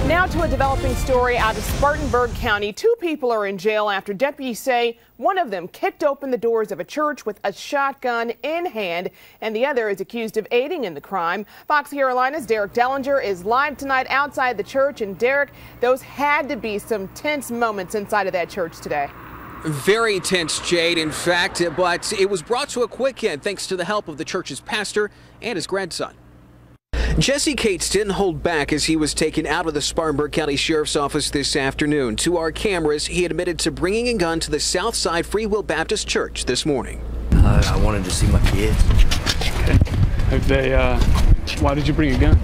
Now to a developing story out of Spartanburg County. Two people are in jail after deputies say one of them kicked open the doors of a church with a shotgun in hand, and the other is accused of aiding in the crime. Fox Carolina's Derek Dellinger is live tonight outside the church. And Derek, those had to be some tense moments inside of that church today. Very tense, Jade, in fact, but it was brought to a quick end thanks to the help of the church's pastor and his grandson. Jesse Cates didn't hold back as he was taken out of the Spartanburg County Sheriff's Office this afternoon. To our cameras, he admitted to bringing a gun to the Southside Free Will Baptist Church this morning. I wanted to see my kids. Okay. Why did you bring a gun?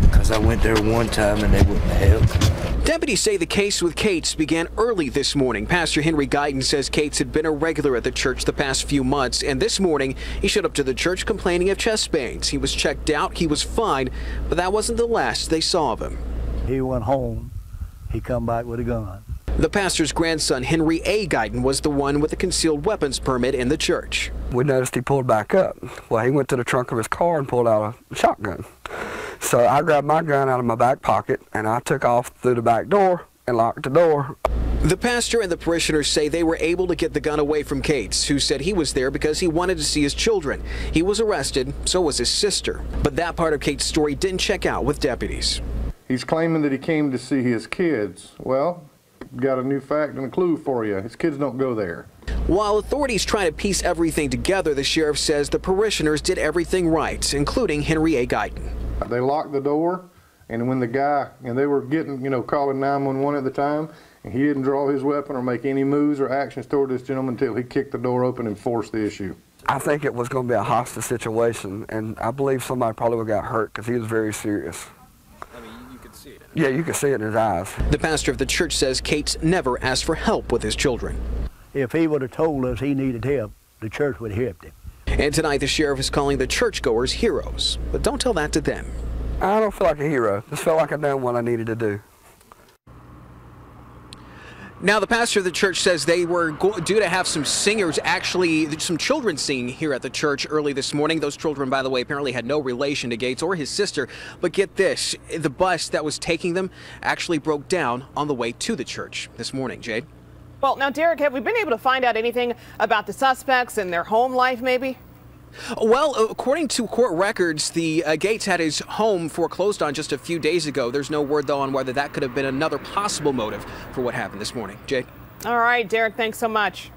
Because I went there one time and they wouldn't help. Deputies say the case with Cates began early this morning. Pastor Henry Guyton says Cates had been a regular at the church the past few months, and this morning he showed up to the church complaining of chest pains. He was checked out, he was fine, but that wasn't the last they saw of him. He went home, he come back with a gun. The pastor's grandson, Henry A. Guyton, was the one with a concealed weapons permit in the church. We noticed he pulled back up. Well, he went to the trunk of his car and pulled out a shotgun. So I grabbed my gun out of my back pocket and I took off through the back door and locked the door. The pastor and the parishioners say they were able to get the gun away from Cates, who said he was there because he wanted to see his children. He was arrested, so was his sister. But that part of Cates' story didn't check out with deputies. He's claiming that he came to see his kids. Well, got a new fact and a clue for you. His kids don't go there. While authorities try to piece everything together, the sheriff says the parishioners did everything right, including Henry A. Guyton. They locked the door, and when the guy, and they were getting, calling 911 at the time, and he didn't draw his weapon or make any moves or actions toward this gentleman until he kicked the door open and forced the issue. I think it was going to be a hostage situation, and I believe somebody probably would have got hurt because he was very serious. I mean, you could see it. Yeah, you could see it in his eyes. The pastor of the church says Cates never asked for help with his children. If he would have told us he needed help, the church would have helped him. And tonight the sheriff is calling the churchgoers heroes. But don't tell that to them. I don't feel like a hero. Just felt like I done what I needed to do. Now, the pastor of the church says they were due to have some singers, actually some children singing here at the church early this morning. Those children, by the way, apparently had no relation to Cates or his sister. But get this, the bus that was taking them actually broke down on the way to the church this morning. Jade? Well, now, Derek, have we been able to find out anything about the suspects and their home life, maybe? Well, according to court records, the Gates had his home foreclosed on just a few days ago. There's no word, though, on whether that could have been another possible motive for what happened this morning. Jade? All right, Derek, thanks so much.